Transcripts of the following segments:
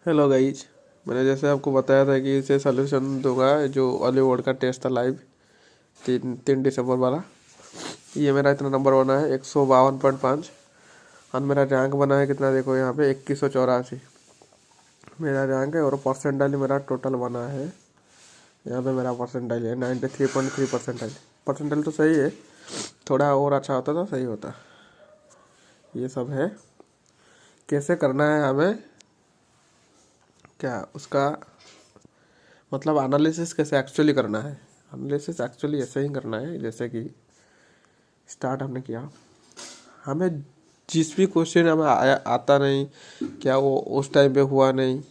Hello guys. मैंने जैसे आपको बताया था कि इसे सॉल्यूशन दूंगा जो बॉलीवुड का टेस्ट था लाइव 3 दिसंबर वाला। ये मेरा इतना नंबर बना है 152.5 और मेरा रैंक बना है कितना देखो यहाँ पे 2184 मेरा रैंक है। और परसेंटाइल मेरा टोटल बना है यहाँ पे मेरा परसेंटाइल है 93.3 परसेंटाइल। परसेंटाइल तो सही है, थोड़ा और अच्छा होता तो सही होता। ये सब है, कैसे करना है हमें, क्या उसका मतलब एनालिसिस कैसे एक्चुअली करना है। एनालिसिस एक्चुअली ऐसे ही करना है जैसे कि स्टार्ट हमने किया, हमें जिस भी क्वेश्चन हमें आता नहीं, क्या वो उस टाइम पे हुआ नहीं,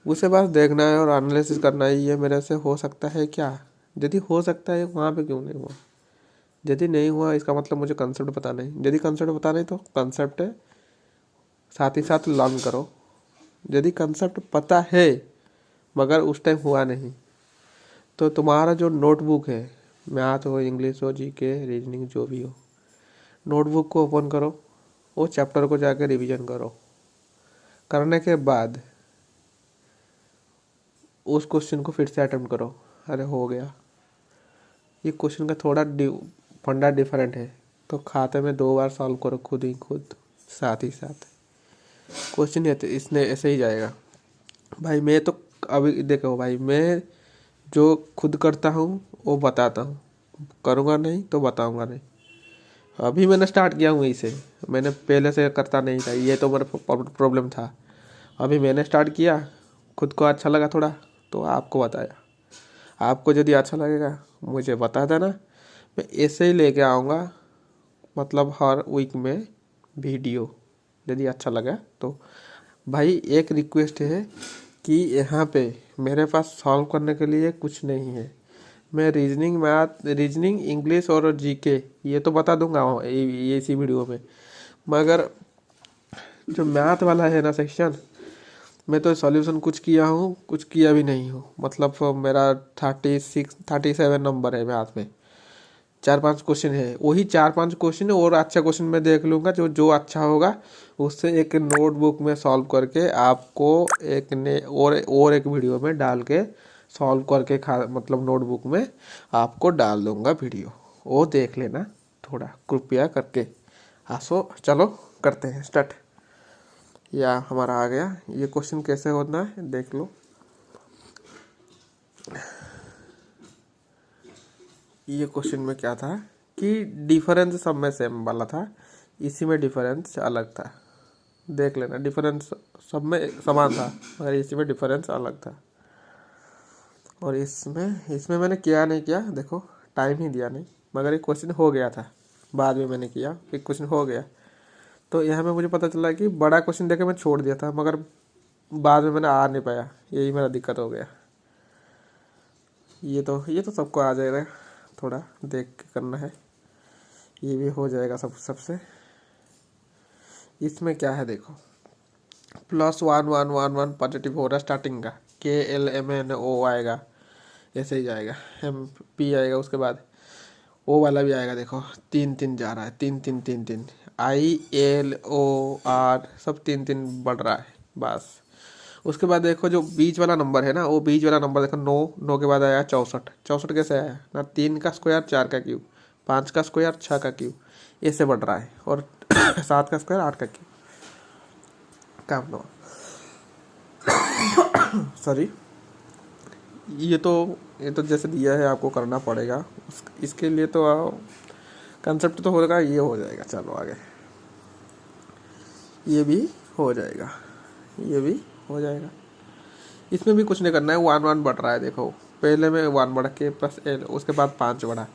उसे बस देखना है और एनालिसिस करना है। ये मेरे से हो सकता है क्या, यदि हो सकता है वहाँ पे क्यों नहीं हुआ, यदि नहीं हुआ इसका मतलब मुझे कंसेप्ट पता नहीं, यदि कंसेप्ट पता नहीं तो कंसेप्ट साथ ही साथ लर्न करो। यदि कंसेप्ट पता है मगर उस टाइम हुआ नहीं तो तुम्हारा जो नोटबुक है, मैथ हो, इंग्लिश हो, जीके, रीजनिंग जो भी हो, नोटबुक को ओपन करो, वो चैप्टर को जाके रिवीजन करो। करने के बाद उस क्वेश्चन को फिर से अटेम्प्ट करो। अरे हो गया, ये क्वेश्चन का थोड़ा फंडा डिफरेंट है तो खाते में 2 बार सॉल्व करो खुद ही खुद, साथ ही साथ क्वेश्चन इसने ऐसे ही जाएगा। भाई मैं तो अभी देखो भाई, मैं जो खुद करता हूँ वो बताता हूँ, करूँगा नहीं तो बताऊँगा नहीं। अभी मैंने स्टार्ट किया हूँ इसे, मैंने पहले से करता नहीं था, ये तो मेरा प्रॉब्लम था। अभी मैंने स्टार्ट किया, खुद को अच्छा लगा थोड़ा तो आपको बताया। आपको यदि अच्छा लगेगा मुझे बता देना, मैं ऐसे ही लेके आऊँगा, मतलब हर वीक में वीडियो, यदि अच्छा लगा तो। भाई एक रिक्वेस्ट है कि यहाँ पे मेरे पास सॉल्व करने के लिए कुछ नहीं है। मैं रीजनिंग, मैथ, रीजनिंग, इंग्लिश और जीके ये तो बता दूंगा ये इसी वीडियो में, मगर जो मैथ वाला है ना सेक्शन, मैं तो सॉल्यूशन कुछ किया हूँ कुछ किया भी नहीं हूँ। मतलब मेरा 37 नंबर है मैथ में, 4-5 क्वेश्चन है, वही 4-5 क्वेश्चन और अच्छा क्वेश्चन मैं देख लूँगा, जो जो अच्छा होगा उससे एक नोटबुक में सॉल्व करके आपको एक ने और एक वीडियो में डाल के सॉल्व करके मतलब नोटबुक में आपको डाल दूँगा वीडियो, वो देख लेना थोड़ा कृपया करके। आसो चलो करते हैं स्टार्ट। या हमारा आ गया, ये क्वेश्चन कैसे होना है देख लो। ये क्वेश्चन में क्या था कि डिफरेंस सब में सेम वाला था, इसी में डिफरेंस अलग था। देख लेना, डिफरेंस सब में समान था मगर इसी में डिफरेंस अलग था। और इसमें इसमें मैंने किया नहीं किया, देखो टाइम ही दिया नहीं, मगर एक क्वेश्चन हो गया था, बाद में मैंने किया, एक क्वेश्चन हो गया तो यहाँ में मुझे पता चला कि बड़ा क्वेश्चन देके मैं छोड़ दिया था, मगर बाद में मैंने आ नहीं पाया, यही मेरा दिक्कत हो गया। ये तो सबको आ जाएगा, थोड़ा देख के करना है, ये भी हो जाएगा सबसे। इसमें क्या है देखो, +1 1 1 1 पॉजिटिव हो रहा है स्टार्टिंग का, KLMNO आएगा, ऐसे ही जाएगा, MP आएगा, उसके बाद ओ वाला भी आएगा, देखो 3 3 जा रहा है, 3 3 3 3, ILOR सब 3 3 बढ़ रहा है बस। उसके बाद देखो जो बीच वाला नंबर है ना, वो बीच वाला नंबर देखो 9 9 के बाद आया 64। 64 कैसे आया ना, 3 का स्क्वायर 4 का क्यूब, 5 का स्क्वायर 6 का क्यूब, ऐसे बढ़ रहा है, और 7 का स्क्वायर 8 का क्यूब। काम लो सॉरी। ये तो जैसे दिया है आपको करना पड़ेगा, इसके लिए तो कंसेप्ट तो होगा, ये हो जाएगा। चलो आगे, ये भी हो जाएगा, ये भी हो जाएगा। इसमें भी कुछ नहीं करना है, 1 1 बढ़ रहा है देखो, पहले में 1 बढ़ के +L, उसके बाद 5 बढ़ा,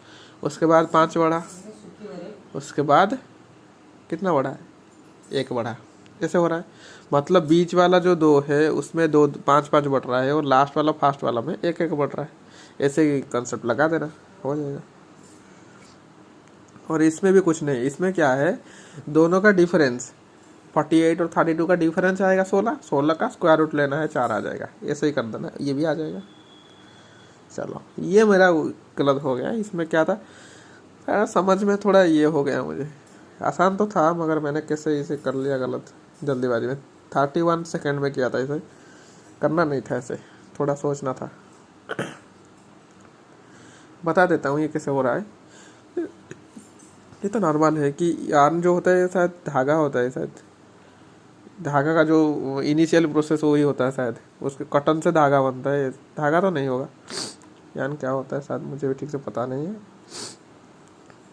उसके बाद 5 बढ़ा, उसके बाद कितना बढ़ा है, 1 बढ़ा, ऐसे हो रहा है। मतलब बीच वाला जो 2 है उसमें 2 5 5 बढ़ रहा है, और लास्ट वाला फास्ट वाला में 1 1 बढ़ रहा है। ऐसे ही कंसेप्ट लगा देना, हो जाएगा। और इसमें भी कुछ नहीं, इसमें क्या है, दोनों का डिफरेंस 48 और 32 का डिफरेंस आएगा 16, 16 का स्क्वायर रूट लेना है, 4 आ जाएगा, ऐसे ही कर देना, ये भी आ जाएगा। चलो ये मेरा गलत हो गया, इसमें क्या था समझ में थोड़ा ये हो गया मुझे, आसान तो था मगर मैंने कैसे इसे कर लिया गलत जल्दीबाजी में। 31 सेकेंड में किया था इसे, करना नहीं था ऐसे, थोड़ा सोचना था। बता देता हूँ ये कैसे हो रहा है। ये तो नॉर्मल है कि यार्न जो होता है शायद धागा होता है, शायद धागा का जो इनिशियल प्रोसेस वही होता है शायद, उसके कॉटन से धागा बनता है। धागा तो नहीं होगा, यार्न क्या होता है शायद मुझे भी ठीक से पता नहीं है।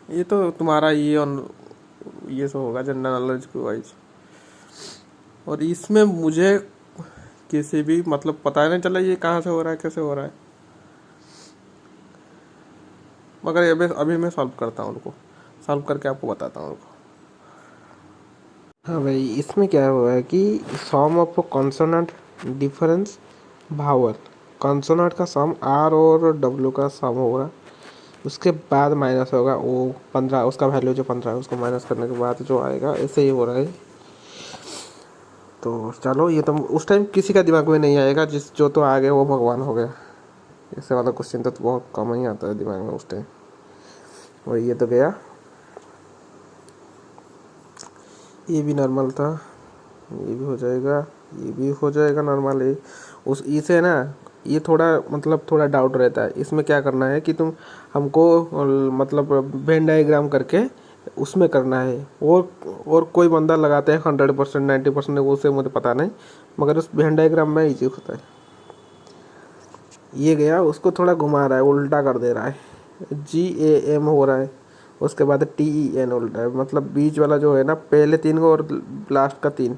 ये तो तुम्हारा ये ऑन ये सब होगा जनरल नॉलेज के वाइज। और इसमें मुझे किसी भी मतलब पता नहीं चला ये कहाँ से हो रहा है, कैसे हो रहा है, मगर ये अभी मैं सॉल्व करता हूँ उनको, सॉल्व करके आपको बताता हूँ उनको। हाँ भाई, इसमें क्या हुआ है कि सम ऑफ कॉन्सोनेंट डिफरेंस भावल, कॉन्सोनेंट का सम आर और डब्ल्यू का सम होगा, उसके बाद माइनस होगा वो 15, उसका वैल्यू जो 15 है उसको माइनस करने के बाद जो आएगा, ऐसे ही हो रहा है। तो चलो, ये तो उस टाइम किसी का दिमाग में नहीं आएगा, जिस जो तो आ गया वो भगवान हो गया। ऐसे वाला क्वेश्चन तो बहुत कम ही आता है दिमाग में उस टाइम। और ये तो गया, ये भी नॉर्मल था, ये भी हो जाएगा, ये भी हो जाएगा नॉर्मल है। उस इसे ना ये थोड़ा मतलब थोड़ा डाउट रहता है। इसमें क्या करना है कि तुम हमको मतलब वेन डायग्राम करके उसमें करना है। और कोई बंदा लगाते हैं 100%, 90%, उसे मुझे पता नहीं, मगर उस वेन डायग्राम में इजी होता है। ये गया, उसको थोड़ा घुमा रहा है, उल्टा कर दे रहा है, GAM हो रहा है, उसके बाद TEN उल्टा है, मतलब बीच वाला जो है ना, पहले 3 को और लास्ट का 3,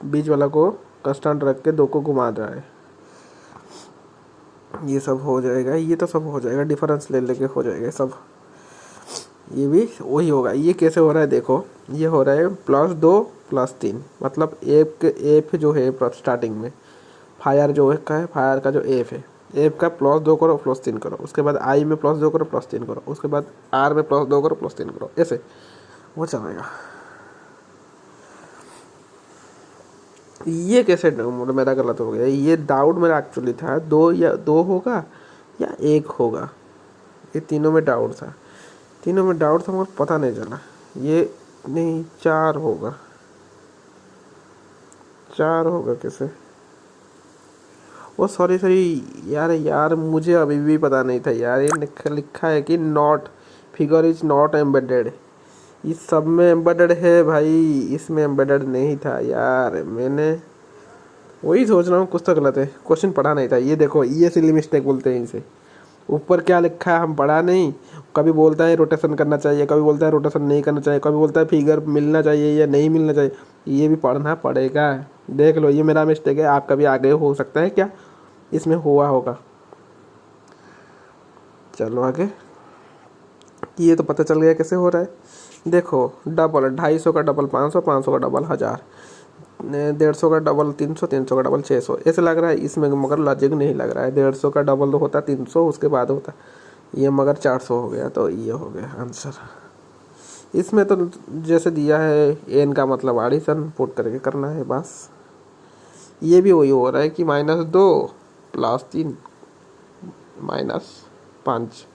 बीच वाला को कांस्टेंट रख के 2 को घुमा रहा है। ये सब हो जाएगा, ये तो सब हो जाएगा, डिफरेंस ले लेके हो जाएगा सब। ये भी वही होगा। ये कैसे हो रहा है देखो, ये हो रहा है +2 +3, मतलब एफ जो है स्टार्टिंग में, फायर जो है का है, फायर का जो एफ है, एफ का +2 करो +3 करो, उसके बाद आई में +2 करो +3 करो, उसके बाद आर में +2 करो +3 करो, ऐसे वो चलेगा। ये कैसे मेरा गलत हो गया, ये डाउट मेरा एक्चुअली था 2 होगा या 1 होगा, ये तीनों में डाउट था, तीनों में डाउट था, मगर पता नहीं चला। ये नहीं, 4 होगा, 4 होगा कैसे, ओ सॉरी यार मुझे अभी भी पता नहीं था यार। ये लिखा है कि not figure is not embedded, इस सब में एम्बेडेड है भाई, इसमें एम्बेडेड नहीं था यार। मैंने वही सोच रहा हूँ, कुछ तो गलत है, क्वेश्चन पढ़ा नहीं था। ये देखो, ये सिली मिस्टेक बोलते हैं इसे। ऊपर क्या लिखा है हम पढ़ा नहीं, कभी बोलता है रोटेशन करना चाहिए, कभी बोलता है रोटेशन नहीं करना चाहिए, कभी बोलता है फिगर मिलना चाहिए या नहीं मिलना चाहिए। ये भी पढ़ना पड़ेगा। देख लो, ये मेरा मिस्टेक है, आपका भी आगे हो सकता है क्या इसमें हुआ होगा। चलो आगे, ये तो पता चल गया कैसे हो रहा है। देखो, डबल 250 का डबल 500, 500 का डबल 1000, 150 का डबल 300, 300 का डबल 600, ऐसे लग रहा है इसमें, मगर लॉजिक नहीं लग रहा है। 150 का डबल तो होता 300, उसके बाद होता ये, मगर 400 हो गया, तो ये हो गया आंसर। इसमें तो जैसे दिया है एन का मतलब एडिशन पुट करके करना है बस। ये भी वही हो रहा है कि -2 +3 -5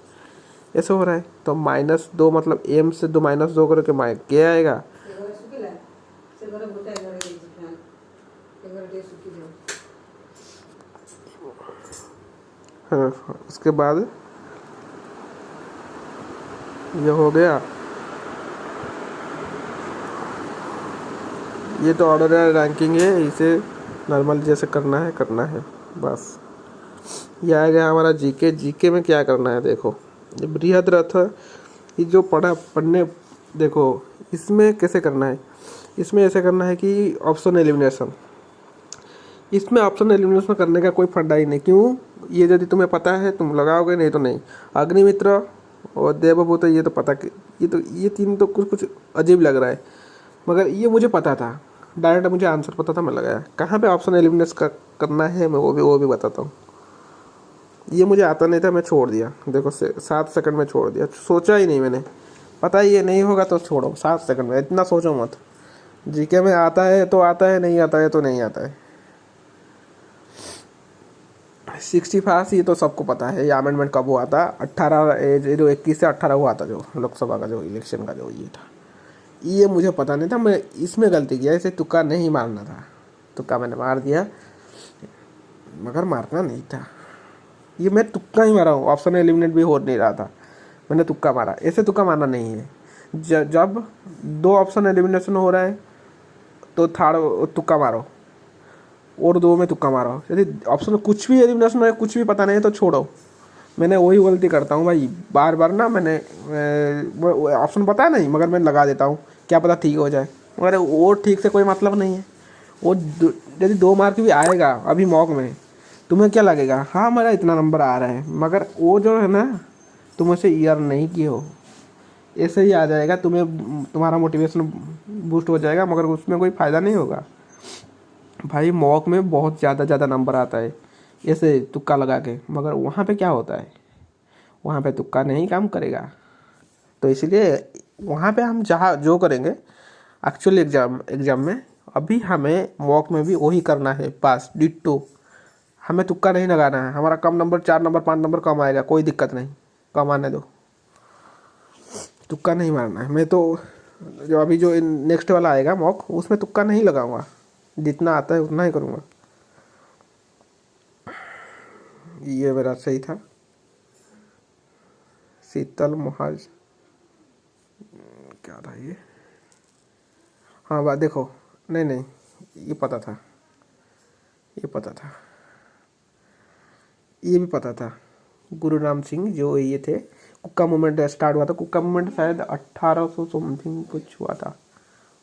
ऐसे हो रहा है। तो -2 मतलब एम से 2 -2 करके क्या आएगा, हाँ, उसके बाद ये हो गया। ये तो ऑर्डर रैंकिंग है, इसे नॉर्मल जैसे करना है बस। ये आ गया हमारा जीके में क्या करना है देखो, ये बृहद रथ, ये जो पढ़ने देखो, इसमें कैसे करना है। इसमें ऐसे करना है कि ऑप्शन एलिमिनेशन, इसमें ऑप्शन एलिमिनेशन करने का कोई फंडा ही नहीं। क्यों, ये यदि तुम्हें पता है तुम लगाओगे, नहीं तो नहीं। अग्निमित्र और देवभूत, ये तो पता कि ये 3 तो कुछ अजीब लग रहा है, मगर ये मुझे पता था, डायरेक्ट मुझे आंसर पता था, मैं लगाया। कहाँ पे ऑप्शन एलिमिनेशन करना है मैं वो भी बताता हूँ। ये मुझे आता नहीं था, मैं छोड़ दिया, देखो 7 सेकंड में छोड़ दिया, सोचा ही नहीं मैंने, पता ही ये नहीं होगा तो छोड़ो, 7 सेकंड में, इतना सोचो मत। जीके में आता है तो आता है, नहीं आता है तो नहीं आता है। 65 ये तो सबको पता है, ये अमेंडमेंट कब हुआ था, 21 से 18 हुआ था, जो लोकसभा का जो इलेक्शन का जो ये था। ये मुझे पता नहीं था, मैं इसमें गलती किया, इसे तुक्का नहीं मारना था, तुक्का मैंने मार दिया। मगर मारना नहीं था। ये मैं तुक्का ही मारा हूँ, ऑप्शन एलिमिनेट भी हो नहीं रहा था, मैंने तुक्का मारा। ऐसे तुक्का मारना नहीं है। जब 2 ऑप्शन एलिमिनेशन हो रहा है तो थर्ड तुक्का मारो, और 2 में तुक्का मारो। यदि ऑप्शन कुछ भी एलिमिनेशन है, कुछ भी पता नहीं है तो छोड़ो। मैंने वही गलती करता हूँ भाई, बार बार ना मैंने ऑप्शन पता नहीं मगर मैं लगा देता हूँ, क्या पता ठीक हो जाए। मगर वो ठीक से कोई मतलब नहीं है। वो यदि 2 मार्क भी आएगा अभी मॉक में, तुम्हें क्या लगेगा, हाँ मेरा इतना नंबर आ रहा है, मगर वो जो है ना, तुम उसे ईयर नहीं किए हो, ऐसे ही आ जाएगा। तुम्हारा मोटिवेशन बूस्ट हो जाएगा, मगर उसमें कोई फ़ायदा नहीं होगा भाई। मॉक में बहुत ज़्यादा नंबर आता है ऐसे तुक्का लगा के, मगर वहाँ पे क्या होता है, वहाँ पे तुक्का नहीं काम करेगा। तो इसलिए वहाँ पे हम जहाँ जो करेंगे एक्चुअल एग्ज़ाम में, अभी हमें मॉक में भी वही करना है, पास डिट्टो। हमें तुक्का नहीं लगाना है। हमारा कम नंबर 4 नंबर 5 नंबर कम आएगा, कोई दिक्कत नहीं, कम आने दो, तुक्का नहीं मारना है। मैं तो जो अभी जो नेक्स्ट वाला आएगा मॉक, उसमें तुक्का नहीं लगाऊंगा, जितना आता है उतना ही करूँगा। ये मेरा सही था। शीतल महाज क्या था ये, हाँ बात देखो, नहीं ये पता था, ये पता था, ये भी पता था। गुरु राम सिंह जो ये थे, कुक्का मूवमेंट स्टार्ट हुआ था। कुक्का मूवमेंट शायद 1800 समथिंग कुछ हुआ था।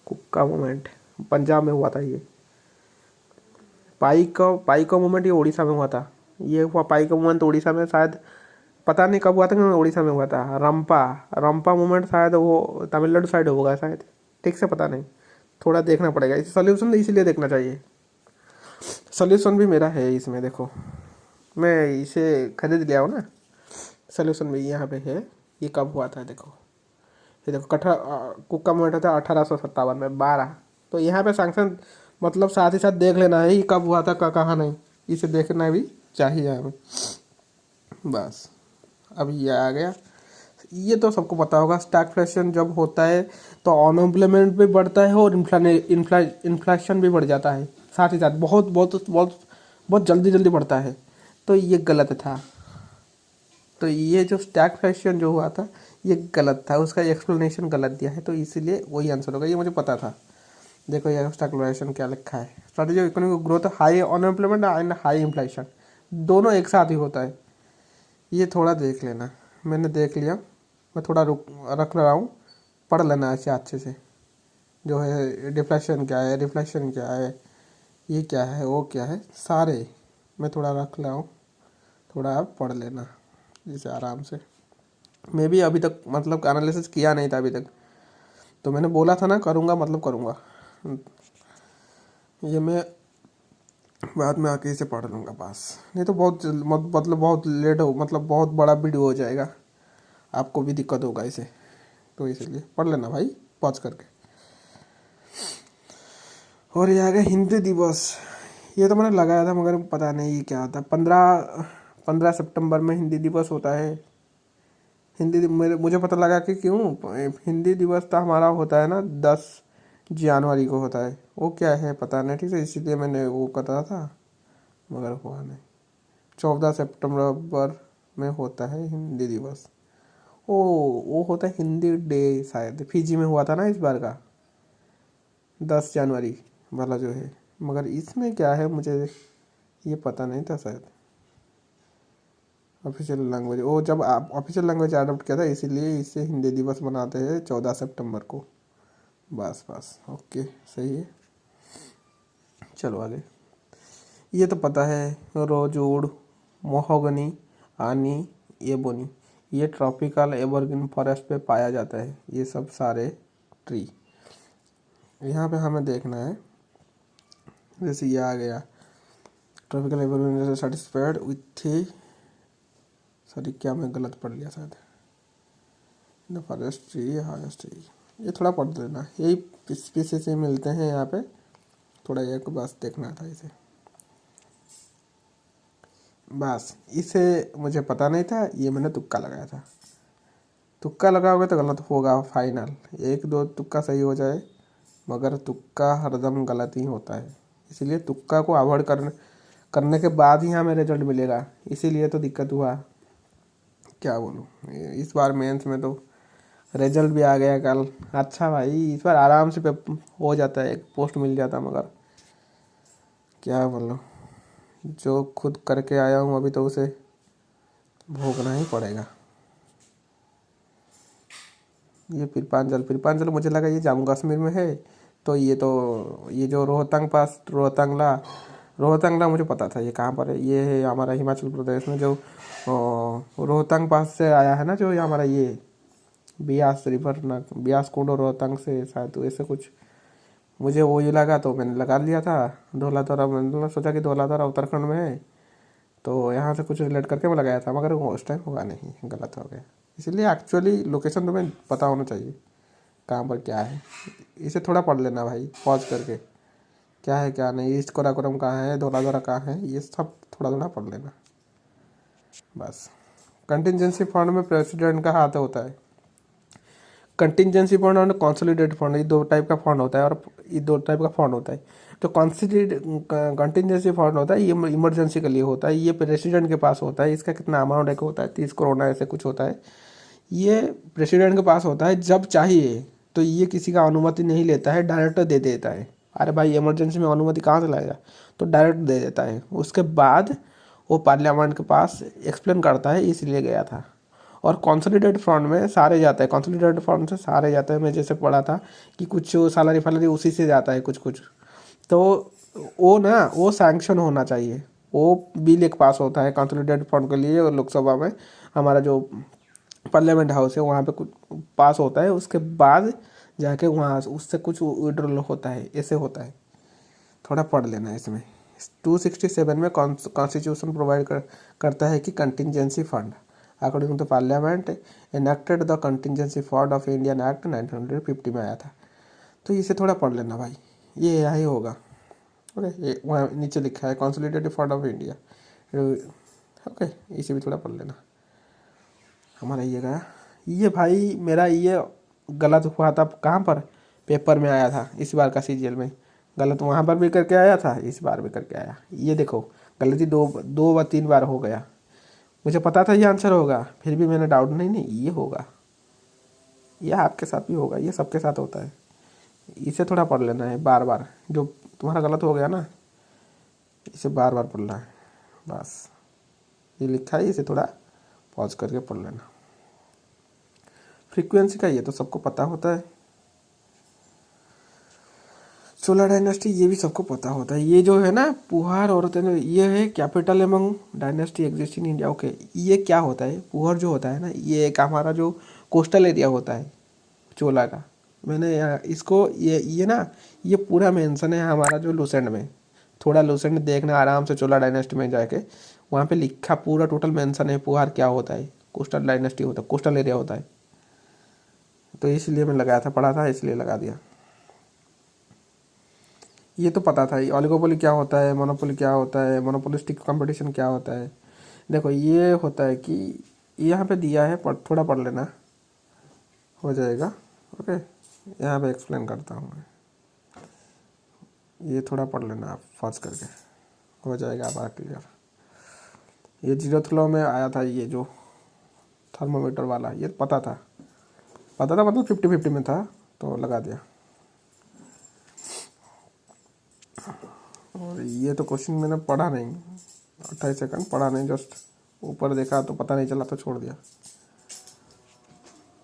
कुक्का मूवमेंट पंजाब में हुआ था। ये पाई का मूवमेंट ये उड़ीसा में हुआ था। ये हुआ पाई का मूवमेंट उड़ीसा में, शायद पता नहीं कब हुआ था, लेकिन उड़ीसा में हुआ था। रंपा मूवमेंट शायद वो तमिलनाडु साइड होगा शायद, ठीक से पता नहीं, थोड़ा देखना पड़ेगा। इस सोल्यूशन इसीलिए देखना चाहिए, सोल्यूशन भी मेरा है इसमें। देखो मैं इसे खरीद लिया हूँ ना, सोल्यूशन भी यहाँ पे है। ये कब हुआ था देखो, ये देखो कुक्का मूवमेंट था 1857 में 12। तो यहाँ पे सैंक्शन मतलब साथ ही साथ देख लेना है ये कब हुआ था, कहाँ नहीं, इसे देखना भी चाहिए हमें। बस अब ये आ गया। ये तो सबको पता होगा, स्टैगफ्लेशन जब होता है तो अनएम्प्लॉयमेंट भी बढ़ता है और इन्फ्लेशन भी बढ़ जाता है साथ ही साथ, बहुत बहुत बहुत बहुत जल्दी बढ़ता है। तो ये गलत था। तो ये जो स्टैगफ्लेशन जो हुआ था ये गलत था, उसका एक्सप्लेनेशन गलत दिया है, तो इसीलिए वही आंसर होगा। ये मुझे पता था। देखो ये स्टैगफ्लेशन क्या लिखा है, strategy of economic growth, high unemployment and high inflation, दोनों एक साथ ही होता है। ये थोड़ा देख लेना, मैंने देख लिया, मैं थोड़ा रख रहा हूँ, पढ़ लेना अच्छे से। जो है डिफ्लेक्शन क्या है, रिफ्लेक्शन क्या है, ये क्या है, वो क्या है, सारे मैं थोड़ा रख रहा हूँ, थोड़ा आप पढ़ लेना इसे आराम से। मैं भी अभी तक मतलब एनालिसिस किया नहीं था अभी तक, तो मैंने बोला था ना करूँगा, मतलब करूँगा। ये मैं बाद में आके इसे पढ़ लूँगा बस, नहीं तो बहुत मतलब बहुत लेट हो, मतलब बहुत बड़ा वीडियो हो जाएगा, आपको भी दिक्कत होगा इसे। तो इसलिए पढ़ लेना भाई पॉज करके। और ये आ गया हिंदी दिवस। ये तो मैंने लगाया था मगर पता नहीं ये क्या होता। 15 सितंबर में हिंदी दिवस होता है। मुझे पता लगा कि क्यों हिंदी दिवस तो हमारा होता है ना 10 जनवरी को होता है, वो क्या है पता नहीं, ठीक है, इसीलिए मैंने वो करा था मगर हुआ नहीं। 14 सितंबर में होता है हिंदी दिवस। ओ वो होता है हिंदी डे, शायद फिजी में हुआ था ना इस बार का 10 जनवरी वाला जो है, मगर इसमें क्या है मुझे ये पता नहीं था शायद। ऑफिशियल लैंग्वेज, वो जब आप ऑफिशियल लैंग्वेज अडॉप्ट किया था इसीलिए इसे हिंदी दिवस मनाते हैं 14 सितंबर को। बस ओके सही है। चलो आगे। ये तो पता है, रोजवुड, मोहोगनी, आनी, एबोनी, ये ट्रॉपिकल एवरग्रीन फॉरेस्ट पे पाया जाता है, ये सब सारे ट्री। यहाँ पे हमें देखना है, जैसे ये आ गया tropical evergreen satisfied with, sorry क्या मैं गलत पढ़ लिया शायद, the forest tree highest tree, ये थोड़ा पढ़ देना, यही स्पीसीज से मिलते हैं यहाँ पे, थोड़ा एक बस देखना था इसे। बस इसे मुझे पता नहीं था, ये मैंने तुक्का लगाया था। तुक्का लगाओगे तो गलत होगा फाइनल, 1-2 तुक्का सही हो जाए, मगर तुक्का हरदम गलत ही होता है, इसलिए तुक्का को अवॉइड करने, करने के बाद ही हमें रिजल्ट मिलेगा, इसीलिए तो दिक्कत हुआ। क्या बोलूँ, इस बार मेंस में तो रिजल्ट भी आ गया कल। अच्छा भाई, इस बार आराम से हो जाता है, एक पोस्ट मिल जाता, मगर क्या बोलूँ, जो खुद करके आया हूँ अभी तो उसे भोगना ही पड़ेगा। ये फिर मुझे लगा ये जम्मू कश्मीर में है, तो ये जो रोहतंगला मुझे पता था ये कहाँ पर है। ये है हमारा हिमाचल प्रदेश में, जो रोहतंग पास से आया है ना, जो ये हमारा ये ब्यास रिवर ना, ब्यास कुंड और रोहतंग से शायद ऐसे कुछ, मुझे वो ये लगा तो मैंने लगा लिया था। धौलाधरा, मैंने सोचा कि धौलाधरा उत्तराखंड में है, तो यहाँ से कुछ रिलेट करके मैं लगाया था, मगर वो उस टाइम होगा नहीं, गलत हो गया। इसलिए एक्चुअली लोकेशन तुम्हें पता होना चाहिए कहाँ पर क्या है। इसे थोड़ा पढ़ लेना भाई, पॉज करके, क्या है क्या नहीं, ईस्ट काराकोरम कहाँ है, धौलाधरा कहाँ है, ये सब थोड़ा थोड़ा पढ़ लेना बस। कंटिजेंसी फंड में प्रेसिडेंट का हाथ होता है। कंटिजेंसी फंड और कंसोलिडेटेड फंड, ये दो टाइप का फंड होता है, और ये दो टाइप का फंड होता है। जो कंटिजेंसी फंड होता है ये इमरजेंसी के लिए होता है, ये प्रेसिडेंट के पास होता है। इसका कितना अमाउंट एक होता है, 30 करोड़ ऐसे कुछ होता है। ये प्रेसिडेंट के पास होता है, जब चाहिए तो ये किसी का अनुमति नहीं लेता है, डायरेक्ट दे देता है। अरे भाई, इमरजेंसी में अनुमति कहाँ से लाएगा, तो डायरेक्ट दे देता है। उसके बाद वो पार्लियामेंट के पास एक्सप्लेन करता है, इसलिए गया था। और कंसोलिडेटेड फंड में सारे जाता है, कंसोलिडेटेड फंड से सारे जाता है। मैं जैसे पढ़ा था कि कुछ सैलरी फैलरी उसी से जाता है कुछ कुछ, तो वो सैंक्शन होना चाहिए। वो बिल एक पास होता है कंसोलिडेटेड फंड के लिए, और लोकसभा में हमारा जो पार्लियामेंट हाउस है वहाँ पे कुछ पास होता है, उसके बाद जाके वहाँ उससे कुछ विड्रॉल होता है, ऐसे होता है। थोड़ा पढ़ लेना इसमें। 267 में कॉन्स्टिट्यूशन प्रोवाइड करता है कि contingency fund according to parliament enacted the contingency fund of Indian act 1950 में आया था। तो इसे थोड़ा पढ़ लेना भाई, ये यही होगा। ओके, वहाँ नीचे लिखा है consolidated fund of India. Okay, इसे भी थोड़ा पढ़ लेना। हमारा ये गया, ये भाई मेरा ये गलत हुआ था कहाँ पर, पेपर में आया था इस बार का सीजीएल में। गलत वहाँ पर भी करके आया था, इस बार भी करके आया। ये देखो, गलती दो व 3 बार हो गया। मुझे पता था ये आंसर होगा, फिर भी मैंने डाउट नहीं ये होगा, ये आपके साथ भी होगा, ये सबके साथ होता है। इसे थोड़ा पढ़ लेना है बार बार, जो तुम्हारा गलत हो गया ना, इसे बार बार पढ़ना है बस। ये लिखा है, इसे थोड़ा पॉज करके पढ़ लेना। फ्रीक्वेंसी का ये तो सबको पता होता है। चोला डायनेस्टी, ये भी सबको पता होता है। ये जो है ना पुहार और ये है capital among dynasty exist in India. Okay, ये क्या होता है, पुहार जो होता है ना, ये एक हमारा जो कोस्टल एरिया होता है चोला का। मैंने इसको ये ना, ये पूरा मेंशन है हमारा जो लुसेंट में। थोड़ा लुसेंट देखना आराम से, चोला डायनेस्टी में जाके वहाँ पे लिखा पूरा टोटल मेंशन है पुहार क्या होता है। कोस्टल डायनेस्टी होता है, कोस्टल एरिया होता है। तो इसलिए मैं लगाया था, पढ़ा था इसलिए लगा दिया। ये तो पता था, ऑलिगोपोली क्या होता है, मोनोपोली क्या होता है, मोनोपोलिस्टिक कंपटीशन क्या होता है। देखो, ये होता है कि यहाँ पे दिया है, थोड़ा पढ़ लेना हो जाएगा। ओके, यहाँ पे एक्सप्लेन करता हूँ मैं, ये थोड़ा पढ़ लेना आप फर्ज करके, हो जाएगा आपका क्लियर। ये जीरोथ लॉ में आया था, ये जो थर्मोमीटर वाला, ये पता था मतलब 50-50 में था, तो लगा दिया। और ये तो क्वेश्चन मैंने पढ़ा नहीं, 28 सेकंड पढ़ा नहीं, जस्ट ऊपर देखा तो पता नहीं चला तो छोड़ दिया।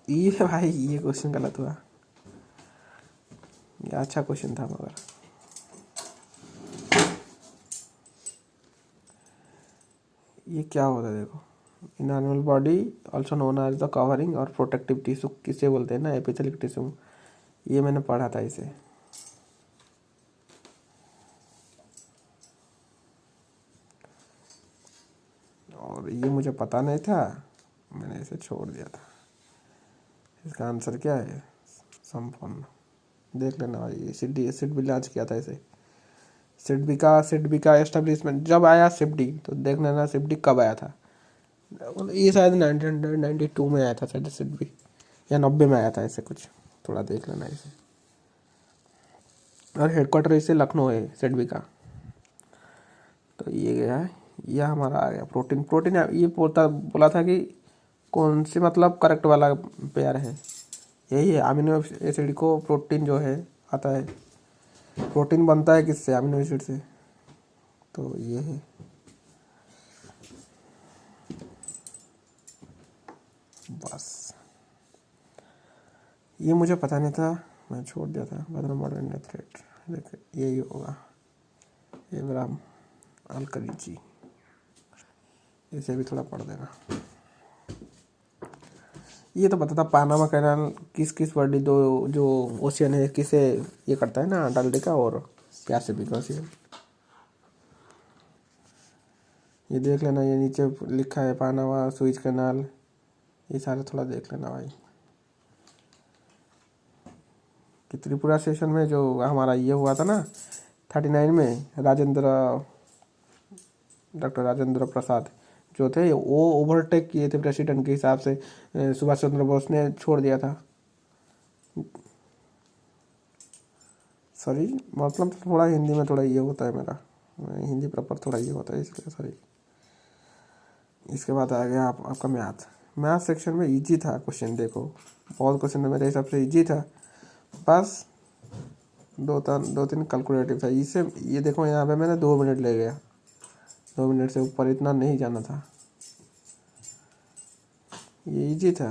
ये भाई, ये क्वेश्चन गलत हुआ, ये अच्छा क्वेश्चन था मगर। ये क्या होता है देखो, in animal body also known as the covering और प्रोटेक्टिव टिश्यू किसे बोलते हैं ना, एपिथेलिक टिश्यू। ये मैंने पढ़ा था इसे। और ये मुझे पता नहीं था, मैंने इसे छोड़ दिया था। इसका आंसर क्या है, संपन्न। देख लेना भाई, सिड भी लॉन्च किया था इसे। सिडबी का एस्टेब्लिशमेंट जब आया सिडबी, तो देख लेना सिडबी कब आया था। ये शायद 1992 में आया था शायद सिडबी, या 90 में आया था ऐसे कुछ, थोड़ा देख लेना इसे। और हेडक्वार्टर इसे लखनऊ है सिडबी का। तो ये गया है, यह हमारा आ गया प्रोटीन। प्रोटीन ये बोला था कि कौन सी मतलब करेक्ट वाला पेयर है, यही है। अमीनो एसिड को प्रोटीन जो है आता है, प्रोटीन बनता है किससे, अमीनो एसिड से। तो ये है, बस ये मुझे पता नहीं था, मैं छोड़ दिया था। बाद में मॉडर्न नेथरेट, देखिए यही होगा, इब्राहिम अलकरीची। इसे भी थोड़ा पढ़ देना। ये तो पता था, पानामा कैनाल किस किस वर्ल्ड दो जो ओशियन है किसे ये करता है ना, अंटार्कटिका और पैसिफिक ओशियन। ये देख लेना, ये नीचे लिखा है पानामा, सुइज कैनाल, ये सारे थोड़ा देख लेना भाई। कि त्रिपुरा सेशन में जो हमारा ये हुआ था ना 39 में, डॉक्टर राजेंद्र प्रसाद जो थे वो ओवरटेक किए थे प्रेसिडेंट के हिसाब से, सुभाष चंद्र बोस ने छोड़ दिया था। सॉरी, मतलब थोड़ा हिंदी में थोड़ा ये होता है मेरा, हिंदी प्रॉपर थोड़ा ये होता है इसलिए सॉरी। इसके बाद आ गया आपका मैथ सेक्शन में इजी था क्वेश्चन। देखो बहुत क्वेश्चन मेरे हिसाब से इजी था, बस दो तीन कैलकुलेटिव था। इसे ये देखो यहाँ पे मैंने 2 मिनट ले गया, 2 मिनट से ऊपर इतना नहीं जाना था। ये इजी था।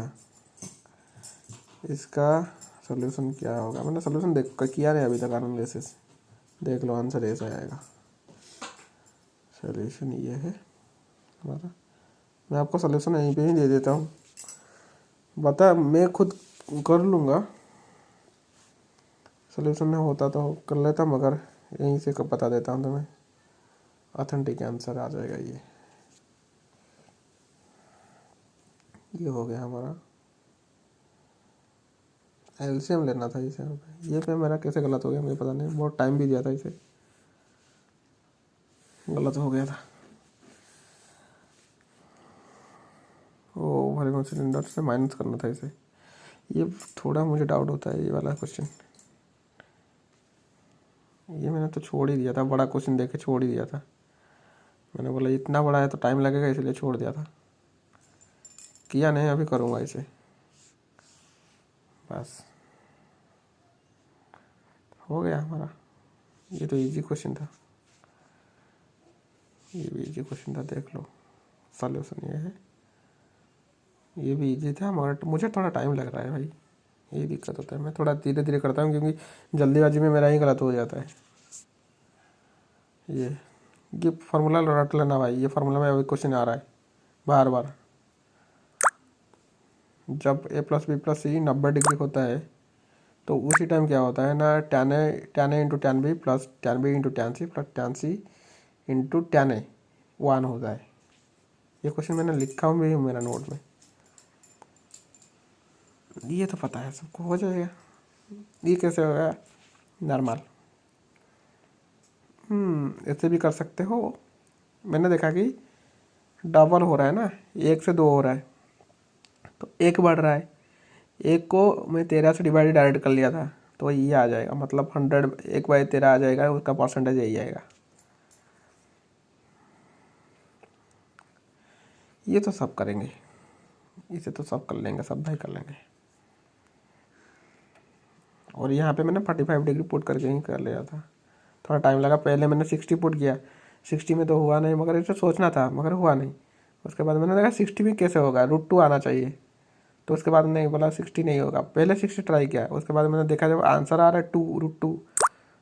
इसका सॉल्यूशन क्या होगा, मैंने सॉल्यूशन किया नहीं अभी तक एनालिसिस, देख लो आंसर ऐसा आएगा। सॉल्यूशन ये है हमारा, मैं आपको सॉल्यूशन यहीं पे ही दे देता हूँ, बता मैं खुद कर लूँगा। सॉल्यूशन में होता तो कर लेता, मगर यहीं से बता देता हूँ तुम्हें, ऑथेंटिक आंसर आ जाएगा। ये हो गया हमारा। एलसीएम लेना था इसे, ये पे मेरा कैसे गलत हो गया मुझे पता नहीं, बहुत टाइम भी दिया था इसे, गलत हो गया था। ओ भरे सिलेंडर से माइनस करना था इसे, ये थोड़ा मुझे डाउट होता है ये वाला क्वेश्चन। ये मैंने तो छोड़ ही दिया था, बड़ा क्वेश्चन देख के छोड़ ही दिया था। मैंने बोला इतना बड़ा है तो टाइम लगेगा, इसलिए छोड़ दिया था, किया नहीं, अभी करूँगा इसे बस। हो गया हमारा, ये तो इजी क्वेश्चन था, ये भी इजी क्वेश्चन था, देख लो सॉल्यूशन ये है। ये भी इजी था मगर मुझे थोड़ा टाइम लग रहा है भाई, ये दिक्कत होता है। मैं थोड़ा धीरे धीरे करता हूँ क्योंकि जल्दीबाजी में मेरा ही गलत हो जाता है। ये फार्मूला रट लेना भाई, ये फार्मूला में अभी क्वेश्चन आ रहा है बार बार। जब a+b+c 90 डिग्री होता है तो उसी टाइम क्या होता है ना, tan a into tan b plus tan b into tan c plus tan c into tan a 1 होता है। ये क्वेश्चन मैंने लिखा हूँ भी मेरा नोट में, ये तो पता है सबको, हो जाएगा। ये कैसे होगा नॉर्मल, ऐसे भी कर सकते हो। मैंने देखा कि डबल हो रहा है ना, 1 से 2 हो रहा है तो 1 बढ़ रहा है, 1 को मैं 13 से डिवाइड डायरेक्ट कर लिया था तो ये आ जाएगा, मतलब 100 1/13 आ जाएगा, उसका परसेंटेज यही आएगा। ये तो सब करेंगे, इसे तो सब कर लेंगे, सब भाई कर लेंगे। और यहाँ पे मैंने 45 डिग्री पुट करके ही कर लिया था, थोड़ा टाइम लगा। पहले मैंने 60 पुट किया, 60 में तो हुआ नहीं, मगर इसे सोचना था मगर हुआ नहीं। उसके बाद मैंने देखा 60 में कैसे होगा, √2 आना चाहिए। तो उसके बाद नहीं, बोला 60 नहीं होगा, पहले 60 ट्राई किया। उसके बाद मैंने देखा जब आंसर आ रहा है 2√2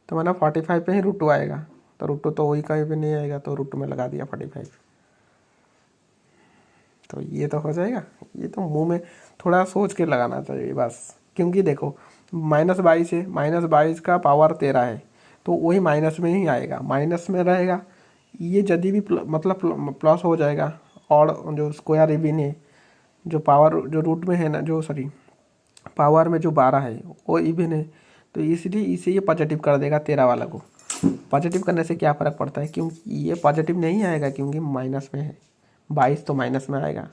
तो मैंने 45 पे ही √2 आएगा, तो √2 तो वही कहीं पे नहीं आएगा, तो √2 में लगा दिया 45। तो ये तो हो जाएगा। ये तो मुंह में थोड़ा सोच के लगाना चाहिए बस, क्योंकि देखो -22 है, -22 का पावर 13 है तो वही माइनस में ही आएगा, माइनस में रहेगा। ये यदि भी मतलब प्लस हो जाएगा, और जो स्क्वायर इवन है, जो पावर जो रूट में है ना, जो सॉरी पावर में जो 12 है वो इवन है, तो इसलिए इसे ये पॉजिटिव कर देगा 13 वाला को। पॉजिटिव करने से क्या फ़र्क पड़ता है, क्योंकि ये पॉजिटिव नहीं आएगा क्योंकि माइनस में है, 22 तो माइनस में आएगा,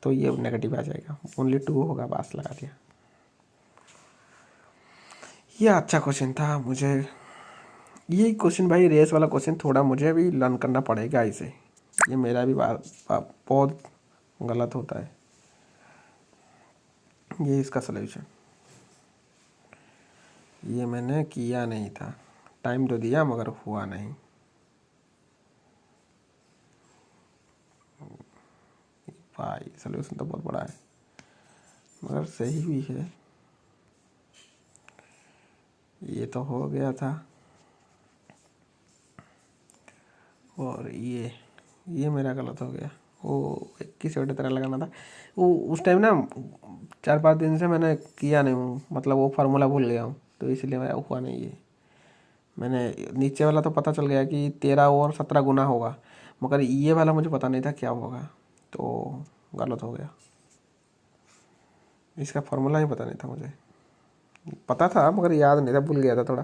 तो ये नेगेटिव आ जाएगा, ओनली 2 होगा, बस लगा दिया। ये अच्छा क्वेश्चन था, मुझे ये क्वेश्चन भाई, रेस वाला क्वेश्चन थोड़ा मुझे भी लर्न करना पड़ेगा इसे। ये मेरा भी बहुत गलत होता है। ये इसका सलूशन, ये मैंने किया नहीं था। टाइम तो दिया मगर हुआ नहीं। भाई सलूशन तो बहुत बड़ा है मगर सही भी है। ये तो हो गया था। और ये मेरा गलत हो गया। वो 21 तरह लगाना था। वो उस टाइम ना 4-5 दिन से मैंने किया नहीं हूँ, मतलब वो फार्मूला भूल गया हूँ, तो इसलिए मेरा हुआ नहीं। ये मैंने नीचे वाला तो पता चल गया कि 13 और 17 गुना होगा, मगर ये वाला मुझे पता नहीं था क्या होगा, तो गलत हो गया। इसका फार्मूला ही पता नहीं था मुझे। पता था मगर याद नहीं था, भूल गया था थोड़ा।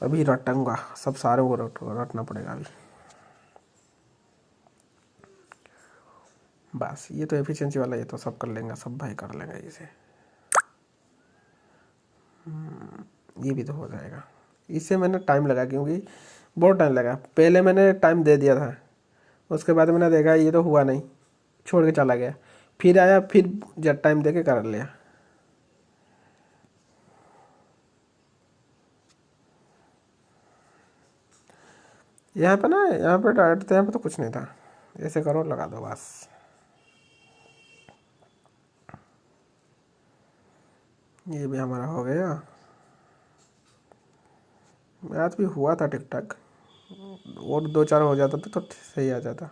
अभी रटूंगा, सब सारे को रटना पड़ेगा अभी। बस ये तो एफिशिएंसी वाला, ये तो सब कर लेंगे, सब भाई कर लेंगे इसे। ये भी तो हो जाएगा। इससे मैंने टाइम लगा, क्योंकि बहुत टाइम लगा। पहले मैंने टाइम दे दिया था, उसके बाद मैंने देखा ये तो हुआ नहीं, छोड़ के चला गया। फिर आया, फिर जब टाइम दे के कर लिया। यहाँ पे ना, यहाँ पे डायरेक्ट यहाँ पे तो कुछ नहीं था। ऐसे करो, लगा दो बस। ये भी हमारा हो गया। मैथ भी हुआ था ठीक ठाक, और 2-4 हो जाता तो सही आ जाता।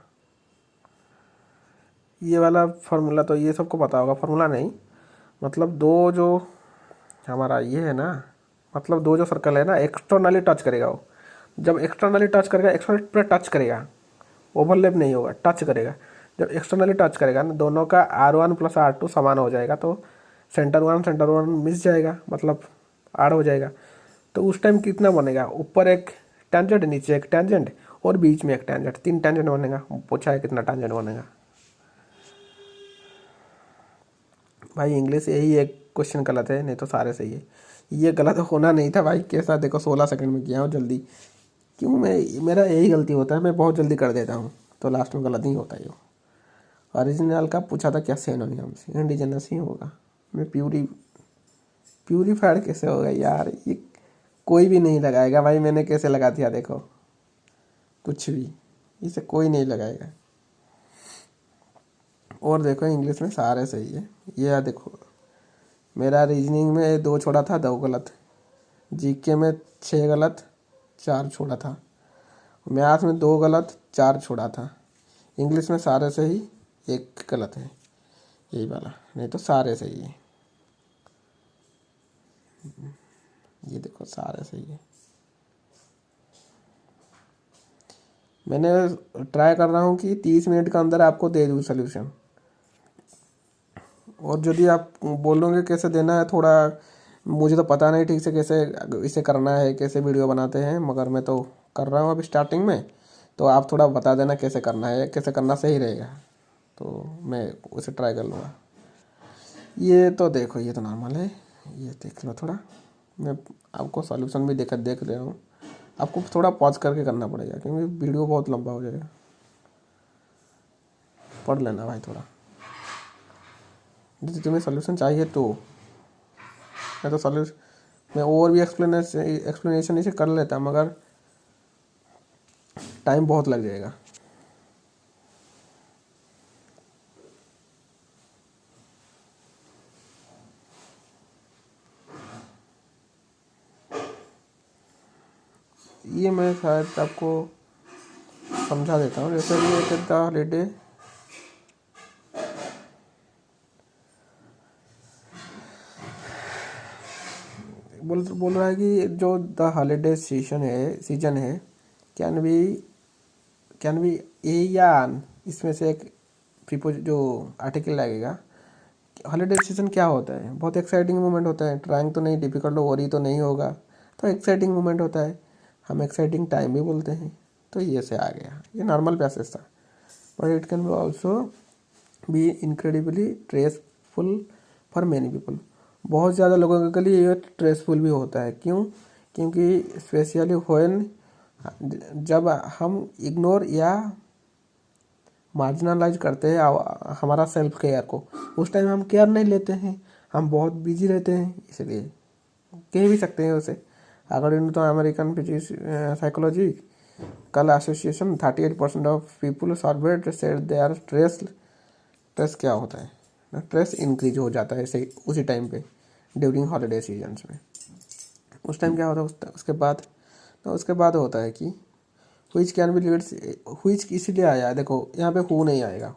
ये वाला फार्मूला तो ये सबको पता होगा। फार्मूला नहीं, मतलब दो जो हमारा ये है ना, मतलब दो जो सर्कल है ना, एक्सटर्नली टच करेगा। वो जब एक्सटर्नली टच करेगा, एक्सटर्नली पूरा टच करेगा, ओवरलैप नहीं होगा, टच करेगा। जब एक्सटर्नली टच करेगा ना, दोनों का R1 + R2 समान हो जाएगा, तो सेंटर वन मिस जाएगा, मतलब आड़ हो जाएगा। तो उस टाइम कितना बनेगा? ऊपर एक टेंजेंट, नीचे एक टेंजेंट, और बीच में एक टेंजेंट, 3 टेंजेंट बनेगा। पूछा है कितना टेंजेंट बनेगा। भाई इंग्लिश यही एक क्वेश्चन गलत है, नहीं तो सारे सही है। ये गलत होना नहीं था भाई। कैसा देखो, 16 सेकंड में किया हूँ जल्दी। क्यों, मेरा यही गलती होता है, मैं बहुत जल्दी कर देता हूँ, तो लास्ट में गलत ही होता है। ओरिजिनल का पूछा था क्या सिनोनिम से, इंडिजिनस ही होगा। मैं प्यूरीफाइड कैसे होगा यार? ये कोई भी नहीं लगाएगा भाई। मैंने कैसे लगा दिया देखो, कुछ भी, इसे कोई नहीं लगाएगा। और देखो इंग्लिश में सारे सही है। ये देखो, मेरा रीजनिंग में 2 छोड़ा था, 2 गलत। जीके में 6 गलत, 4 छोड़ा था। मैथ में 2 गलत, 4 छोड़ा था। इंग्लिश में सारे सही, 1 गलत है, यही वाला, नहीं तो सारे सही है। ये देखो सारे सही है। मैंने ट्राई कर रहा हूँ कि 30 मिनट के अंदर आपको दे दूँ सल्यूशन। और यदि आप बोलोगे कैसे देना है, थोड़ा मुझे तो पता नहीं ठीक से कैसे इसे करना है, कैसे वीडियो बनाते हैं, मगर मैं तो कर रहा हूँ अभी स्टार्टिंग में। तो आप थोड़ा बता देना कैसे करना है, कैसे करना सही रहेगा, तो मैं उसे ट्राई कर लूँगा। ये तो देखो, ये तो नॉर्मल है, ये देख लो थोड़ा। मैं आपको सॉल्यूशन भी देख रहा हूँ। आपको थोड़ा पॉज करके करना पड़ेगा, क्योंकि वीडियो बहुत लंबा हो जाएगा। पढ़ लेना भाई थोड़ा, यदि तुम्हें सॉल्यूशन चाहिए तो। मैं तो सॉल्यूशन, मैं और भी एक्सप्लेनेशन इसे कर लेता, मगर टाइम बहुत लग जाएगा। ये मैं शायद आपको समझा देता हूँ। जैसे ये द हॉलीडे, बोल रहा है कि जो द हॉलीडे सीजन है कैन बी ए या आन, इसमें से एक प्रीपोज जो आर्टिकल लगेगा। हॉलीडे सीजन क्या होता है? बहुत एक्साइटिंग मोमेंट होता है। ट्राइंग तो नहीं, डिफिकल्ट हो रही तो नहीं होगा, तो एक्साइटिंग मोमेंट होता है। हम एक्साइटिंग टाइम भी बोलते हैं। तो ये से आ गया, ये नॉर्मल पैसेज था। But it can be also be incredibly stressful for many people. बहुत ज़्यादा लोगों के लिए ये स्ट्रेसफुल भी होता है। क्यों? क्योंकि स्पेशली व्हेन जब हम इग्नोर या मार्जिनलाइज करते हैं हमारा सेल्फ केयर को, उस टाइम हम केयर नहीं लेते हैं, हम बहुत बिजी रहते हैं, इसलिए कह भी सकते हैं उसे। According to American psychological association 38% of people surveyed said they are stress क्या होता है ना, स्ट्रेस इंक्रीज हो जाता है ऐसे उसी टाइम पे ड्यूरिंग हॉलीडे सीजन्स में। उस टाइम क्या होता है उसके बाद होता है कि which can be leads, which इसीलिए आया है, देखो यहाँ पे हु नहीं आएगा,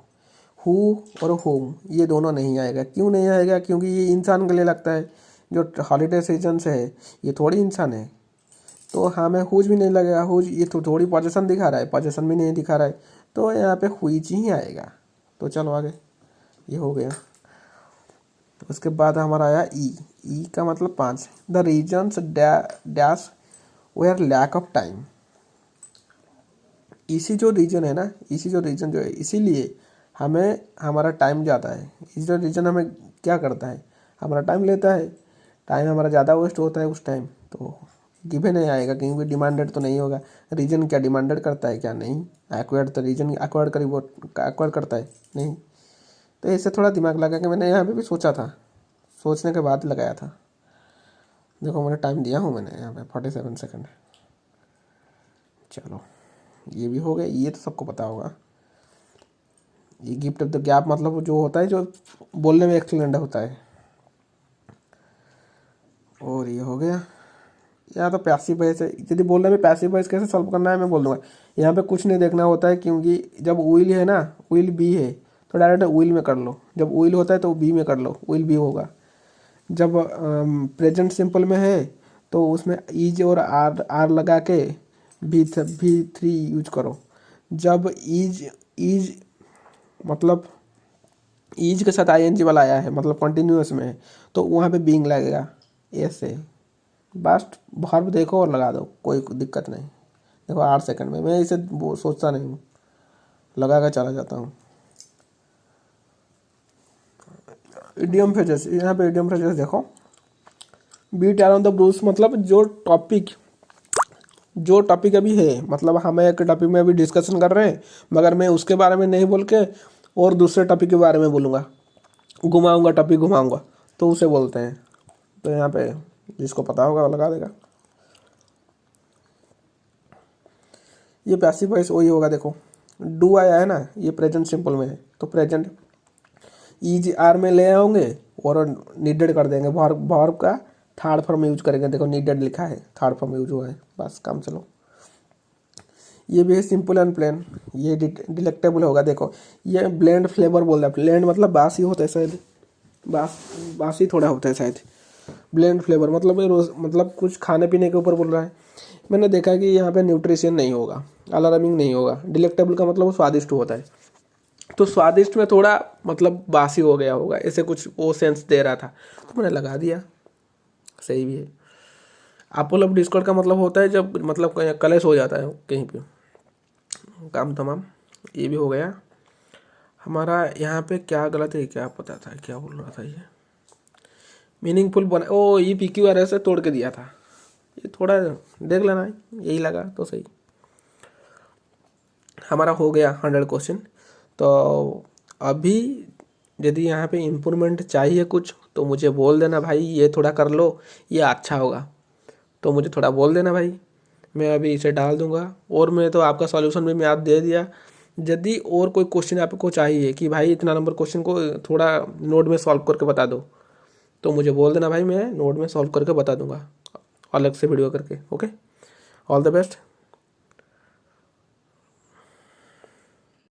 हु और होम ये दोनों नहीं आएगा। क्यों नहीं आएगा? क्योंकि ये इंसान के लिए लगता है, जो हॉलीडे सीजन से है ये थोड़ी इंसान है, तो हमें हुज भी नहीं लगेगा। हुज ये तो थोड़ी पोजीशन दिखा रहा है, पोजीशन भी नहीं दिखा रहा है, तो यहाँ पे हुईच ही आएगा। तो चलो आगे, ये हो गया। तो उसके बाद हमारा आया ई का मतलब 5, the reasons dash were lack of time. इसी जो रीजन है ना, इसी जो रीजन जो है, इसीलिए हमें हमारा टाइम जाता है। इसी जो रीजन हमें क्या करता है, हमारा टाइम लेता है, टाइम हमारा ज़्यादा वेस्ट होता है उस टाइम, तो गिवन नहीं आएगा क्योंकि डिमांडेड तो नहीं होगा। रीजन क्या डिमांडेड करता है क्या? नहीं। एक्वायर्ड तो रीजन एक्वायर्ड करी वो एक्वायर्ड करता है नहीं। तो इससे थोड़ा दिमाग लगा कि मैंने यहाँ पे भी सोचा था, सोचने के बाद लगाया था। देखो मैंने टाइम दिया हूँ मैंने यहाँ पे 47 सेकंड। चलो ये भी हो गया, ये तो सबको पता होगा। ये गिफ्ट ऑफ द गैप मतलब जो होता है, जो बोलने में एक्सीलेंट होता है। और ये हो गया। यहाँ तो पैसिव वॉइस है, यदि बोलने में पैसिव वॉइस कैसे सॉल्व करना है मैं बोल दूंगा। यहाँ पे कुछ नहीं देखना होता है, क्योंकि जब विल है ना, विल बी है तो डायरेक्ट विल में कर लो। जब विल होता है तो बी में कर लो, विल बी होगा। जब प्रेजेंट सिंपल में है तो उसमें ईज और आर लगा के भी थ्री यूज करो। जब ईज मतलब ईज के साथ ING वाला आया है, मतलब कंटिन्यूअस में है, तो वहाँ पे बीइंग लगेगा ऐसे। बस वर्ब देखो और लगा दो, कोई दिक्कत नहीं। देखो 8 सेकंड में, मैं इसे सोचता नहीं हूँ, लगा कर चला जाता हूँ। इडियम फ्रेजेस, यहाँ पे इडियम फ्रेजेस देखो। बीट अराउंड द ब्रूस मतलब जो टॉपिक अभी है, मतलब हम एक टॉपिक में अभी डिस्कशन कर रहे हैं, मगर मैं उसके बारे में नहीं बोल के और दूसरे टॉपिक के बारे में बोलूँगा, घुमाऊँगा, टॉपिक घुमाऊँगा, तो उसे बोलते हैं। तो यहाँ पे जिसको पता होगा वो लगा देगा। ये पैसिव वॉइस वही होगा। देखो डू आया है ना, ये प्रेजेंट सिंपल में है, तो प्रेजेंट ईज आर में ले आओगे और नीडेड कर देंगे, वर्ब का थर्ड फॉर्म यूज करेंगे। देखो नीडेड लिखा है, थर्ड फॉर्म यूज हुआ है, बस काम चलो। ये भी है सिंपल एंड प्लेन, ये डिलेक्टेबल होगा। देखो ये ब्लेंड फ्लेवर बोल रहा है, ब्लेंड मतलब बासी होता है शायद, बासी थोड़ा होता है शायद। ब्लेंड फ्लेवर मतलब रोज मतलब कुछ खाने पीने के ऊपर बोल रहा है। मैंने देखा कि यहाँ पे न्यूट्रिशन नहीं होगा, अलार्मिंग नहीं होगा। डिलेक्टेबल का मतलब वो स्वादिष्ट होता है, तो स्वादिष्ट में थोड़ा मतलब बासी हो गया होगा, ऐसे कुछ वो सेंस दे रहा था, तो मैंने लगा दिया। सही भी है। अपोल ऑफ डिस्कॉर्ड का मतलब होता है जब मतलब कलेश हो जाता है कहीं पे, काम तमाम। ये भी हो गया हमारा। यहाँ पे क्या गलत है, क्या पता था क्या बोल रहा था ये। मीनिंगफुल बना, ओ ये PQRS से तोड़ के दिया था, ये थोड़ा देख लेना, यही लगा तो सही। हमारा हो गया 100 क्वेश्चन। तो अभी यदि यहाँ पे इम्प्रूवमेंट चाहिए कुछ तो मुझे बोल देना भाई, ये थोड़ा कर लो, ये अच्छा होगा, तो मुझे थोड़ा बोल देना भाई, मैं अभी इसे डाल दूंगा। और मैं तो आपका सॉल्यूशन भी मैं आज दे दिया। यदि और कोई क्वेश्चन आपको चाहिए कि भाई इतना नंबर क्वेश्चन को थोड़ा नोट में सॉल्व करके बता दो, तो मुझे बोल देना भाई, मैं नोट में सॉल्व करके बता दूंगा अलग से वीडियो करके। Okay, all the best.